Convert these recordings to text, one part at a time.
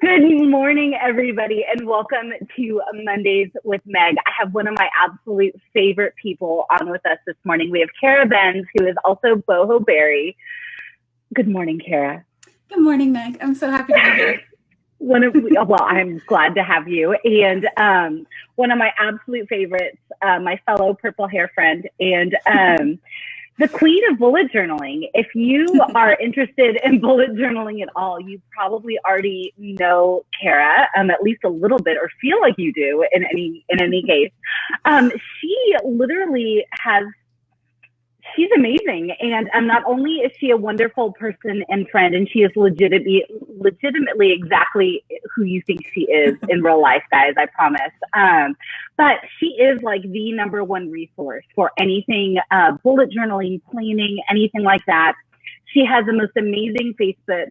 Good morning, everybody, and welcome to Mondays with Meg. I have one of my absolute favorite people on with us this morning. We have Kara Benz, who is also Boho Berry. Good morning, Kara. Good morning, Meg. I'm so happy to be here. I'm glad to have you. And one of my absolute favorites, my fellow purple hair friend, and the queen of bullet journaling. If you are interested in bullet journaling at all, you probably already know Kara, at least a little bit, or feel like you do in any case. She literally she's amazing. And not only is she a wonderful person and friend, and she is legitimately exactly who you think she is in real life, guys, I promise. But she is like the number one resource for anything bullet journaling, planning, anything like that. She has the most amazing Facebook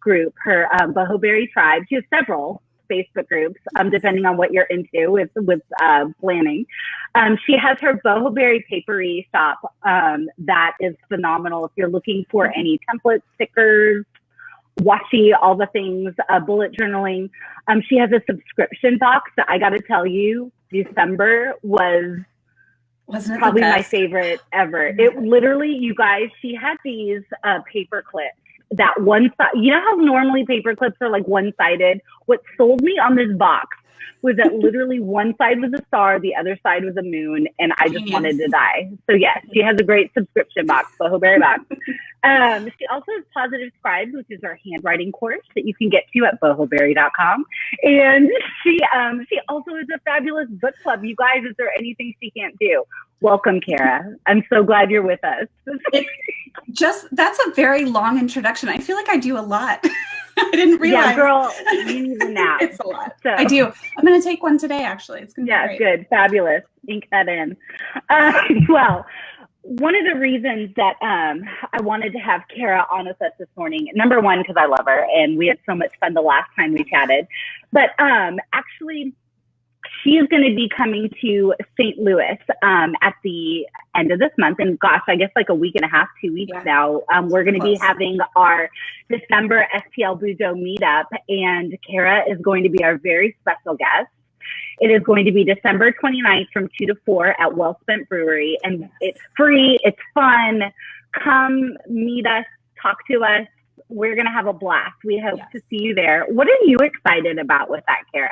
group, her Boho Berry Tribe. She has several Facebook groups, depending on what you're into with planning. She has her Boho Berry papery shop that is phenomenal. If you're looking for any templates, stickers, washi, all the things, bullet journaling. She has a subscription box that I got to tell you, December wasn't probably my favorite ever. It literally, you guys, she had these paper clips. That one side, you know how normally paper clips are like one-sided? What sold me on this box was that literally one side was a star, the other side was a moon, and I just wanted to die. So yes, she has a great subscription box, Boho Berry box. She also has Positive Scribes, which is our handwriting course that you can get to at bohoberry.com. And she also is a fabulous book club. You guys, is there anything she can't do? Welcome, Kara. I'm so glad you're with us. That's a very long introduction. I feel like I do a lot. I didn't realize. Yeah, girl, you need a nap. It's a lot. So. I do. I'm going to take one today, actually. It's going to be great. Good. Fabulous. Ink that in. Well, one of the reasons that I wanted to have Kara on with us this morning, number one, because I love her, and we had so much fun the last time we chatted, but actually, she is going to be coming to St. Louis at the end of this month. And gosh, I guess like a week and a half, 2 weeks now. We're going to be having our December STLBUJO meetup, and Kara is going to be our very special guest. It is going to be December 29th from 2 to 4 at Well Spent Brewery. And it's free. It's fun. Come meet us, talk to us. We're going to have a blast. We hope to see you there. What are you excited about with that, Kara?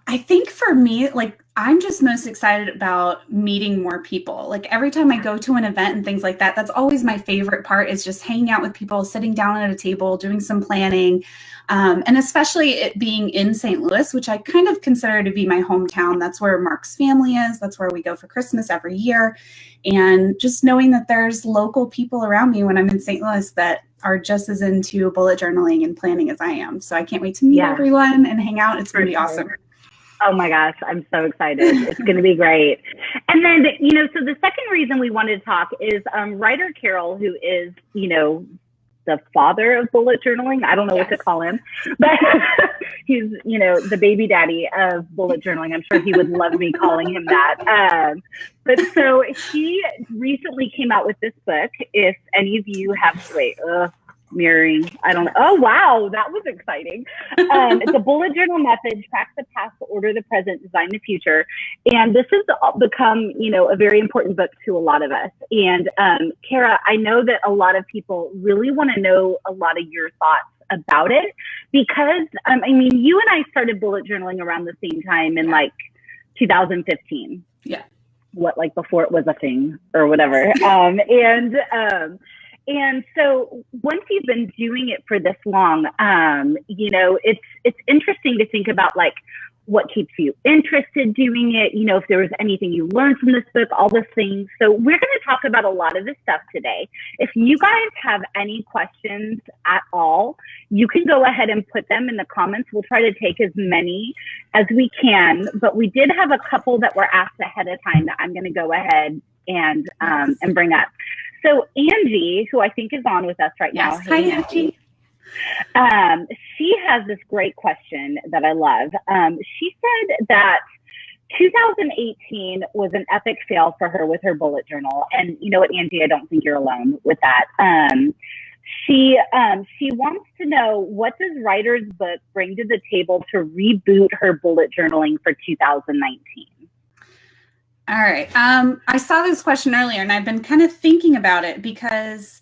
I think for me, like, I'm just most excited about meeting more people. Like every time I go to an event and things like that, that's always my favorite part, is just hanging out with people, sitting down at a table, doing some planning. And especially it being in St. Louis, which I kind of consider to be my hometown. That's where Mark's family is. That's where we go for Christmas every year. And just knowing that there's local people around me when I'm in St. Louis that are just as into bullet journaling and planning as I am. So I can't wait to meet everyone and hang out. It's going to be awesome. Oh my gosh, I'm so excited. It's going to be great. And then, so the second reason we wanted to talk is Ryder Carroll, who is, the father of bullet journaling. I don't know what to call him, but he's, the baby daddy of bullet journaling. I'm sure he would love me calling him that. But so he recently came out with this book. If any of you have, mirroring. I don't know. Oh, wow. That was exciting. It's a bullet journal method, track the past, order the present, design the future. And this has become, a very important book to a lot of us. And Kara, I know that a lot of people really want to know a lot of your thoughts about it, because, you and I started bullet journaling around the same time in like 2015. Yeah. Before it was a thing or whatever. And so once you've been doing it for this long, it's interesting to think about like what keeps you interested doing it, if there was anything you learned from this book, all the things. So we're going to talk about a lot of this stuff today. If you guys have any questions at all, you can go ahead and put them in the comments. We'll try to take as many as we can, but we did have a couple that were asked ahead of time that I'm going to go ahead and bring up. So Angie, who I think is on with us right now. Hi, Angie. She has this great question that I love. She said that 2018 was an epic fail for her with her bullet journal. And you know what, Angie, I don't think you're alone with that. She wants to know, what does Ryder's book bring to the table to reboot her bullet journaling for 2019? All right. I saw this question earlier, and I've been kind of thinking about it because,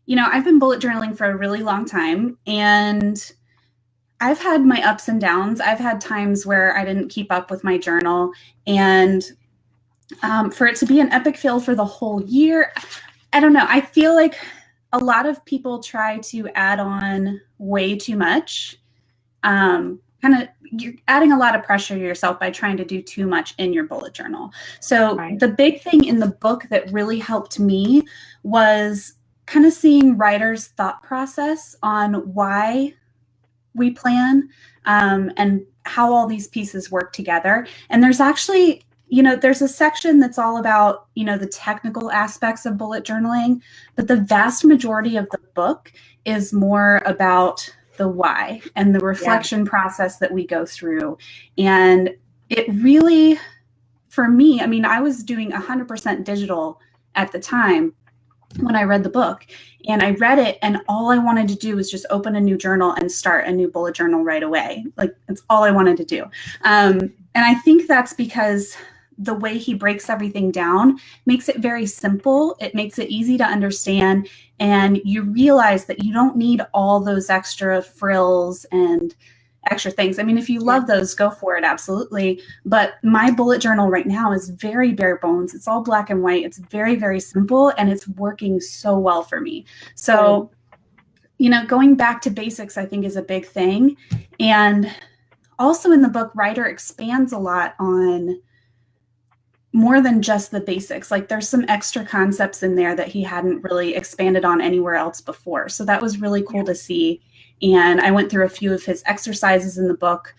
I've been bullet journaling for a really long time, and I've had my ups and downs. I've had times where I didn't keep up with my journal, and for it to be an epic fail for the whole year, I don't know. I feel like a lot of people try to add on way too much. You're adding a lot of pressure to yourself by trying to do too much in your bullet journal. So The big thing in the book that really helped me was kind of seeing Ryder's thought process on why we plan and how all these pieces work together. And there's actually, there's a section that's all about, the technical aspects of bullet journaling, but the vast majority of the book is more about the why and the reflection process that we go through. And it really, for me, I was doing 100% digital at the time when I read the book, and I read it, and all I wanted to do was just open a new journal and start a new bullet journal right away. Like, that's all I wanted to do. And I think that's because the way he breaks everything down makes it very simple. It makes it easy to understand. And you realize that you don't need all those extra frills and extra things. If you love those, go for it. Absolutely. But my bullet journal right now is very bare bones. It's all black and white. It's very, very simple, and it's working so well for me. So, going back to basics, I think, is a big thing. And also in the book, Ryder expands a lot on more than just the basics. Like, there's some extra concepts in there that he hadn't really expanded on anywhere else before. So that was really cool to see. And I went through a few of his exercises in the book,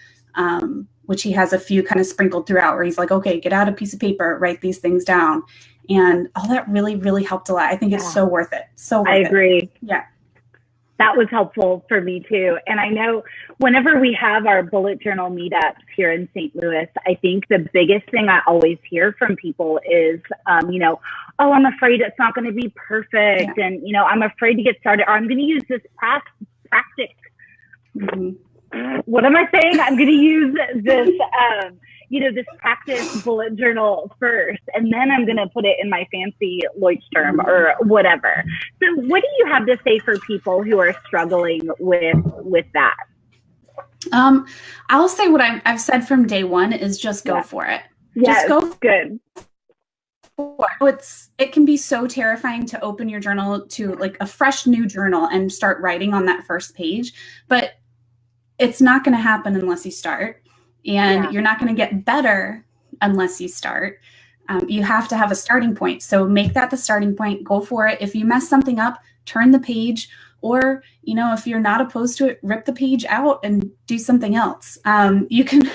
which he has a few kind of sprinkled throughout, where he's like, okay, get out a piece of paper, write these things down. And all that really, really helped a lot. I think it's so worth it. So worth it. I agree. Yeah. That was helpful for me too. And I know whenever we have our bullet journal meetups here in St. Louis, I think the biggest thing I always hear from people is, oh, I'm afraid it's not going to be perfect. Yeah. And, I'm afraid to get started, or I'm going to use this practice. What am I saying? I'm going to use this, this practice bullet journal first, and then I'm going to put it in my fancy Leuchtturm or whatever. So what do you have to say for people who are struggling with that? I'll say what I've said from day one is just go for it. Yes, just go. Good. It can be so terrifying to open your journal to like a fresh new journal and start writing on that first page, but it's not going to happen unless you start. And you're not going to get better unless you start. You have to have a starting point. So make that the starting point. Go for it. If you mess something up, turn the page. Or, if you're not opposed to it, rip the page out and do something else. You can,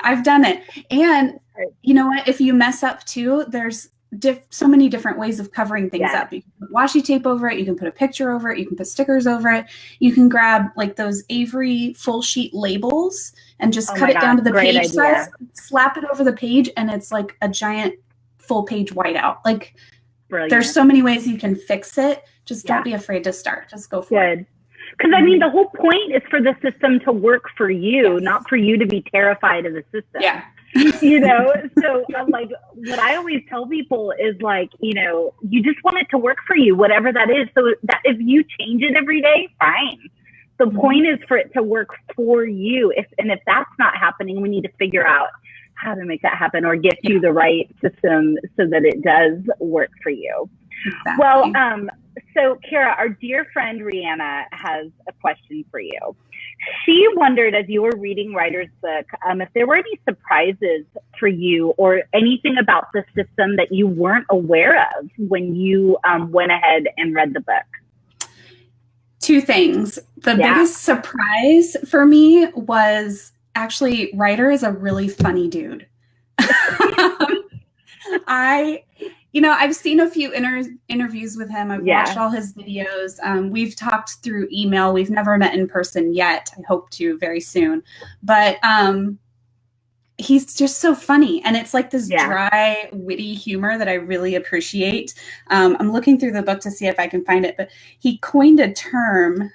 I've done it. And you know what? If you mess up too, there's so many different ways of covering things up. You can put washi tape over it. You can put a picture over it. You can put stickers over it. You can grab like those Avery full sheet labels and just cut it down to the page size, slap it over the page, and it's like a giant full page whiteout. Like, brilliant. There's so many ways you can fix it. Just don't be afraid to start. Just go for it. Because the whole point is for the system to work for you, not for you to be terrified of the system. Yeah. So like what I always tell people is like, you just want it to work for you, whatever that is. So that if you change it every day, fine. The point is for it to work for you. If that's not happening, we need to figure out how to make that happen or get you the right system so that it does work for you. Exactly. Well, so Kara, our dear friend Rihanna has a question for you. She wondered, as you were reading Ryder's book, if there were any surprises for you or anything about the system that you weren't aware of when you went ahead and read the book. Two things. The biggest surprise for me was actually Ryder is a really funny dude. I've seen a few interviews with him. I've watched all his videos. We've talked through email. We've never met in person yet. I hope to very soon. But he's just so funny. And it's like this Yeah. dry, witty humor that I really appreciate. I'm looking through the book to see if I can find it, but he coined a term.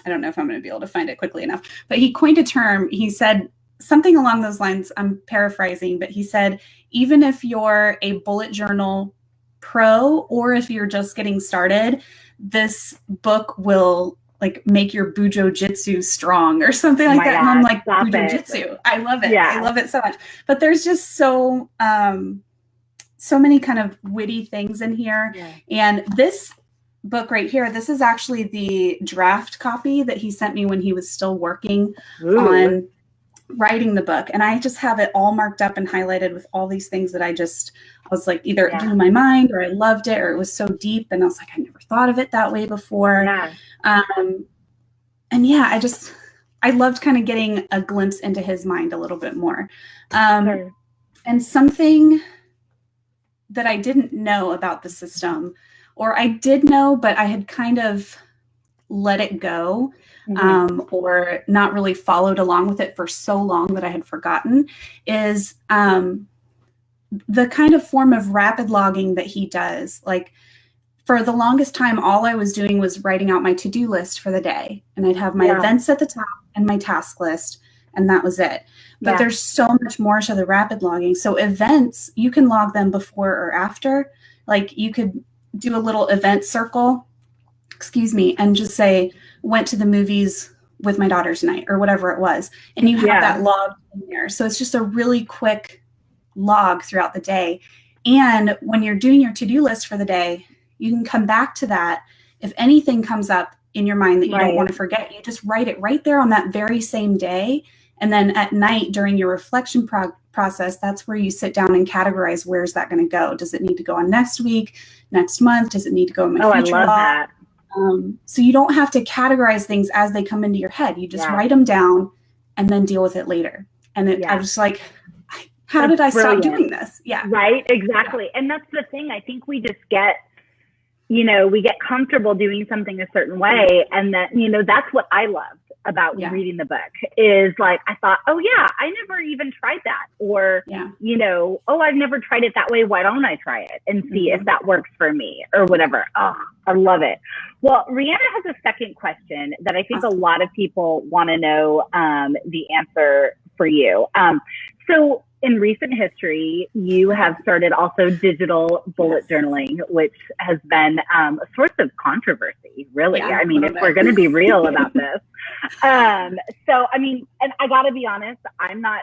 I don't know if I'm going to be able to find it quickly enough, but he coined a term. He said something along those lines. I'm paraphrasing, but he said, even if you're a bullet journal pro, or if you're just getting started, this book will like make your Bujo Jitsu strong or something like that. God, and I'm like, stop Bujo it. Jitsu. I love it. Yeah. I love it so much. But there's just so many kind of witty things in here. Yeah. And this book right here, this is actually the draft copy that he sent me when he was still working on writing the book. And I just have it all marked up and highlighted with all these things that I was like, either it blew my mind, or I loved it, or it was so deep. And I was like, I never thought of it that way before. Yeah. And yeah, I loved kind of getting a glimpse into his mind a little bit more. And something that I didn't know about the system, or I did know, but I had kind of let it go, or not really followed along with it for so long that I had forgotten, is the kind of form of rapid logging that he does. Like, for the longest time, all I was doing was writing out my to-do list for the day. And I'd have my events at the top and my task list, and that was it. But there's so much more to the rapid logging. So events, you can log them before or after. Like, you could do a little event circle, and just say, went to the movies with my daughter tonight, or whatever it was. And you have that log in there. So it's just a really quick log throughout the day. And when you're doing your to-do list for the day, you can come back to that. If anything comes up in your mind that you don't want to forget, you just write it right there on that very same day. And then at night during your reflection process, that's where you sit down and categorize, where's that going to go? Does it need to go on next week, next month? Does it need to go in my future log? That. So you don't have to categorize things as they come into your head. You just write them down and then deal with it later. And I was like, how did I stop doing this? Yeah. Right. Exactly. And that's the thing. I think we just get, we get comfortable doing something a certain way. And that, that's what I loved about reading the book, is like, I thought, oh yeah, I never even tried that. Or, oh, I've never tried it that way. Why don't I try it and see if that works for me, or whatever. Oh, I love it. Well, Rihanna has a second question that I think a lot of people want to know the answer for you. So in recent history, you have started also digital bullet journaling, which has been a source of controversy, really. I mean, if we're going to be real about this. So, I mean, and I got to be honest, I'm not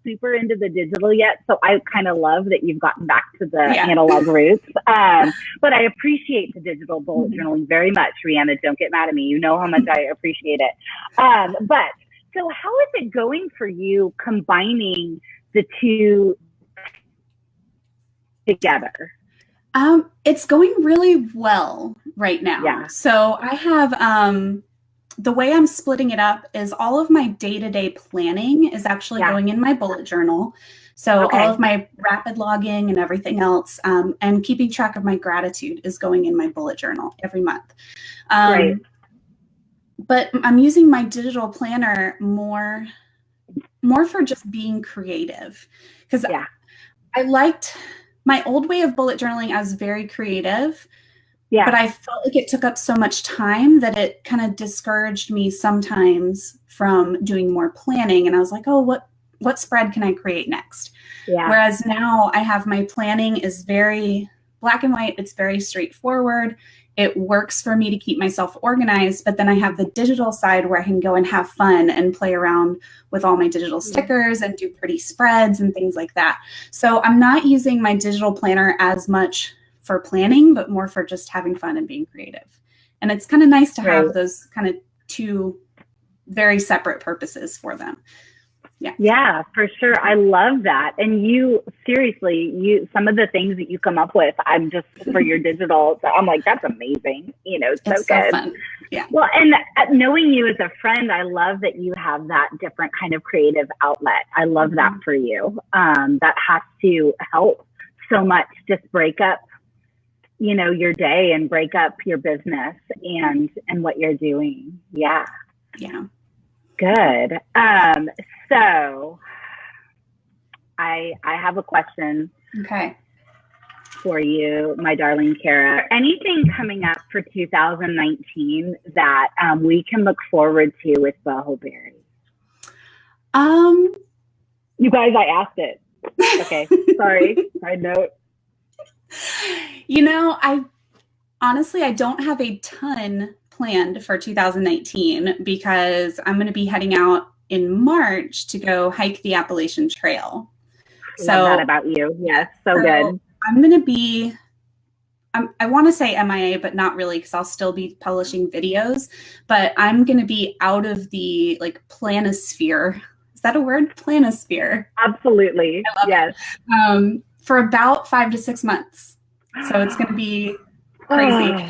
super into the digital yet. So I kind of love that you've gotten back to the analog roots. But I appreciate the digital bullet journaling very much, Rihanna. Don't get mad at me. You know how much I appreciate it. But so how is it going for you combining the two together? It's going really well right now. Yeah. So I have, the way I'm splitting it up is all of my day-to-day planning is actually going in my bullet journal. So all of my rapid logging and everything else, and keeping track of my gratitude is going in my bullet journal every month. Right. But I'm using my digital planner more for just being creative, because I liked my old way of bullet journaling. I was very creative, but I felt like it took up so much time that it kind of discouraged me sometimes from doing more planning. And I was like, oh, what spread can I create next? Whereas now I have my planning is very black and white. It's very straightforward. It works for me to keep myself organized, but then I have the digital side where I can go and have fun and play around with all my digital stickers and do pretty spreads and things like that. So I'm not using my digital planner as much for planning, but more for just having fun and being creative. And it's kind of nice to have those kind of two very separate purposes for them. Yeah, for sure. I love that. And you, seriously, some of the things that you come up with, I'm just for your digital. So I'm like, that's amazing. It's so good. Fun. Yeah. Well, and knowing you as a friend, I love that you have that different kind of creative outlet. I love that for you. That has to help so much just break up, your day and break up your business and what you're doing. Yeah. Yeah. Good. So I have a question. Okay. For you, my darling Kara. Anything coming up for 2019 that we can look forward to with Boho Berry? You guys, I asked it. Okay, sorry. Side note. You know, I don't have a ton planned for 2019 because I'm going to be heading out in March to go hike the Appalachian Trail. Love that about you. Yes, so good. I'm going to be, I want to say MIA, but not really, because I'll still be publishing videos, but I'm going to be out of the like planisphere. Is that a word? Planisphere. Absolutely. Yes. For about 5 to 6 months. So it's going to be crazy.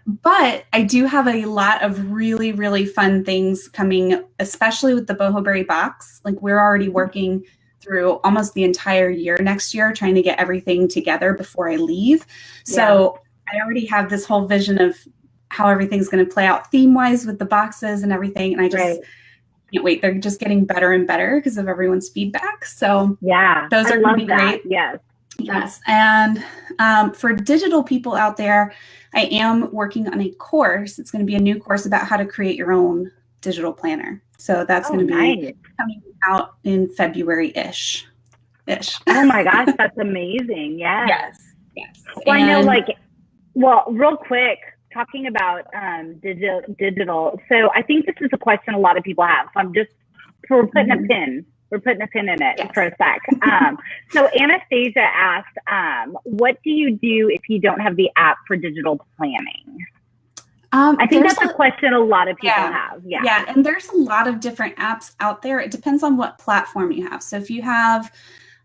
But I do have a lot of really, really fun things coming, especially with the Boho Berry box. Like we're already working through almost the entire year next year, trying to get everything together before I leave. So I already have this whole vision of how everything's going to play out theme-wise with the boxes and everything. And I just can't wait. They're just getting better and better because of everyone's feedback. So those are going to be great. Yes. And for digital people out there, I am working on a course. It's going to be a new course about how to create your own digital planner. So that's going to be coming out in February-ish. Oh my gosh, that's amazing. Yes. Well, And I know real quick, talking about digital. So I think this is a question a lot of people have. So we're putting a pin. We're putting a pin in it for a sec. So Anastasia asked, what do you do if you don't have the app for digital planning? I think that's a question a lot of people have. Yeah. And there's a lot of different apps out there. It depends on what platform you have. So if you have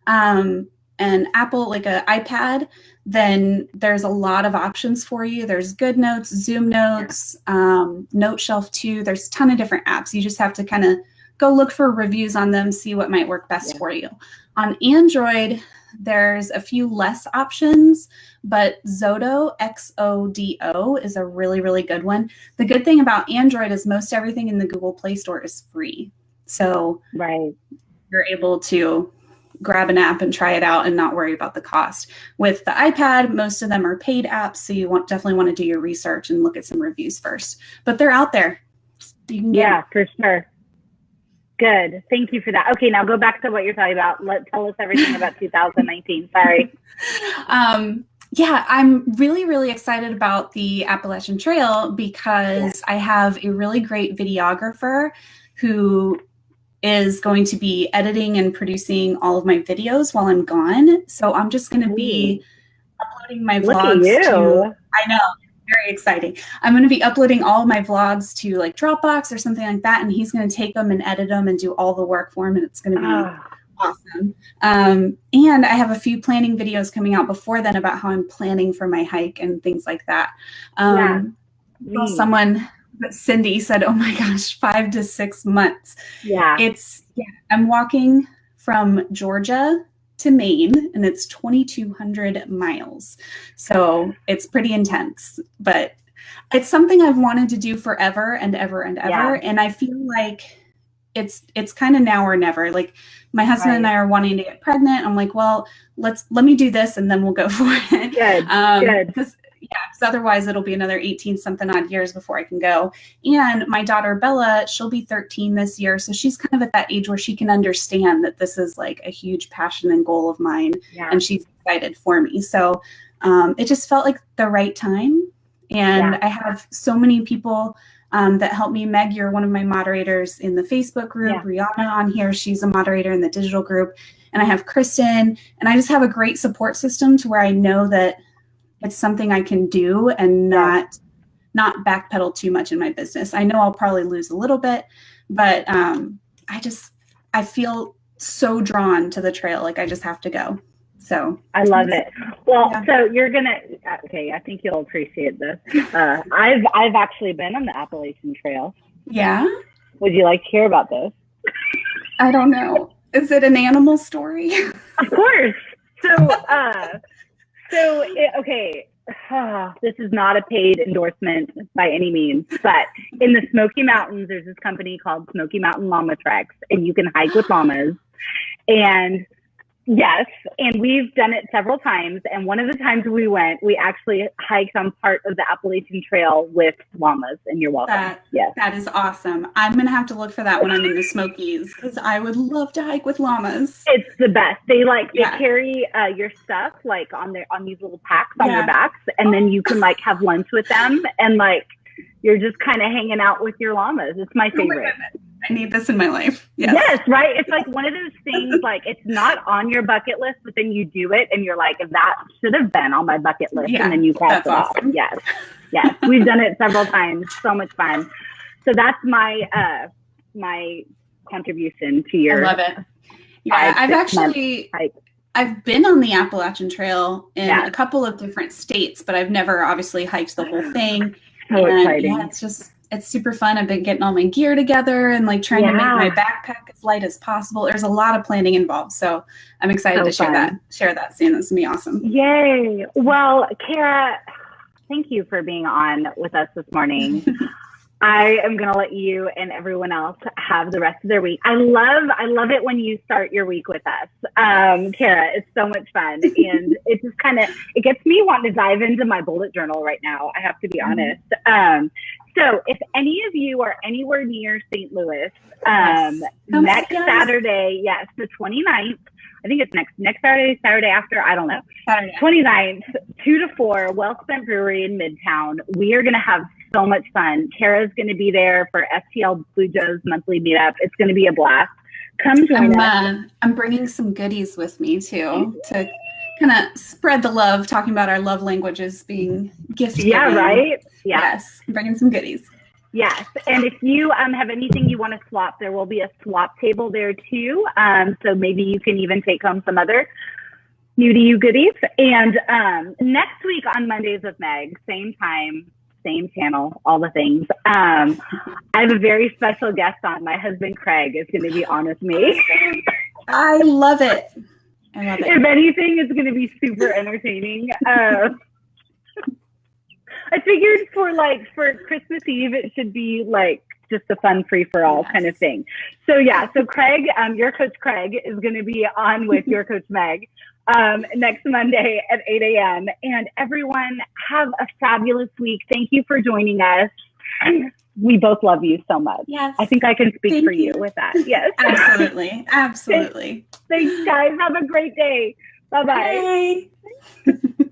an Apple, like an iPad, then there's a lot of options for you. There's GoodNotes, Zoom Notes, Note Shelf 2. There's a ton of different apps. You just have to kind of go look for reviews on them, see what might work best for you. On Android, there's a few less options, but Xodo, Xodo, is a really, really good one. The good thing about Android is most everything in the Google Play Store is free. So you're able to grab an app and try it out and not worry about the cost. With the iPad, most of them are paid apps, so you definitely want to do your research and look at some reviews first. But they're out there. You can get them. For sure. Good. Thank you for that. Okay, now go back to what you're talking about. Tell us everything about 2019. Sorry. I'm really, really excited about the Appalachian Trail because I have a really great videographer who is going to be editing and producing all of my videos while I'm gone. So I'm just going to be uploading my vlogs I know. Very exciting. I'm going to be uploading all of my vlogs to like Dropbox or something like that. And he's going to take them and edit them and do all the work for him. And it's going to be awesome. And I have a few planning videos coming out before then about how I'm planning for my hike and things like that. Cindy said, oh my gosh, 5 to 6 months. I'm walking from Georgia to Maine, and it's 2,200 miles. So it's pretty intense, but it's something I've wanted to do forever and ever and ever. And I feel like it's kind of now or never. Like my husband and I are wanting to get pregnant. I'm like, well, let me do this and then we'll go for it. Good. Because otherwise it'll be another 18 something odd years before I can go. And my daughter Bella, she'll be 13 this year. So she's kind of at that age where she can understand that this is like a huge passion and goal of mine. And she's excited for me. So it just felt like the right time. And I have so many people that help me. Meg, you're one of my moderators in the Facebook group. Rihanna on here, she's a moderator in the digital group. And I have Kristen, and I just have a great support system to where I know that it's something I can do and not backpedal too much in my business. I know I'll probably lose a little bit, but I feel so drawn to the trail. Like I just have to go. So I love it. Well, so you're I think you'll appreciate this. I've actually been on the Appalachian Trail. Yeah. Would you like to hear about this? I don't know. Is it an animal story? Of course. This is not a paid endorsement by any means, but in the Smoky Mountains, there's this company called Smoky Mountain Llama Treks, and you can hike with llamas. And Yes, and we've done it several times. And one of the times we went, we actually hiked on part of the Appalachian Trail with llamas, and you're welcome. Yes. That is awesome. I'm going to have to look for that when I'm in the Smokies because I would love to hike with llamas. It's the best. They carry your stuff like on these little packs on their backs, and then you can like have lunch with them, and like you're just kind of hanging out with your llamas. It's my favorite. I need this in my life. Yes, right. It's like one of those things, like it's not on your bucket list, but then you do it and you're like, that should have been on my bucket list. And then you cross it off. Yes. Yes. We've done it several times. So much fun. So that's my, my contribution to your. I love it. Yeah. I've been on the Appalachian Trail in a couple of different states, but I've never obviously hiked the whole thing. So exciting. Yeah, it's super fun. I've been getting all my gear together and like trying to make my backpack as light as possible. There's a lot of planning involved. So I'm excited to share that soon. That's gonna be awesome. Yay. Well, Kara, thank you for being on with us this morning. I am going to let you and everyone else have the rest of their week. I love it when you start your week with us. Kara, it's so much fun. And it just it gets me wanting to dive into my bullet journal right now. I have to be honest. So if any of you are anywhere near St. Louis, next Saturday, the 29th, I think it's next Saturday after, I don't know. Saturday. 29th, 2 to 4, Well Spent Brewery in Midtown. We are going to have so much fun. Kara's going to be there for STLBUJO's monthly meetup. It's going to be a blast. Come join us. I'm bringing some goodies with me too to kind of spread the love, talking about our love languages being gift giving. Yeah, right? Yeah. Yes, I'm bringing some goodies. Yes, and if you have anything you want to swap, there will be a swap table there too. So maybe you can even take home some other new to you goodies. And next week on Mondays with Meg, same time, same channel, all the things. I have a very special guest on. My husband Craig is going to be on with me. I love it. If anything, it's going to be super entertaining. I figured for Christmas Eve, it should be like just a fun free for all kind of thing. So so Craig, your coach Craig is going to be on with your coach Meg next Monday at 8 a.m. And everyone have a fabulous week. Thank you for joining us. We both love you so much. Yes. I think I can speak for you with that. Yes. Absolutely. Absolutely. Thanks guys. Have a great day. Bye-bye. Bye.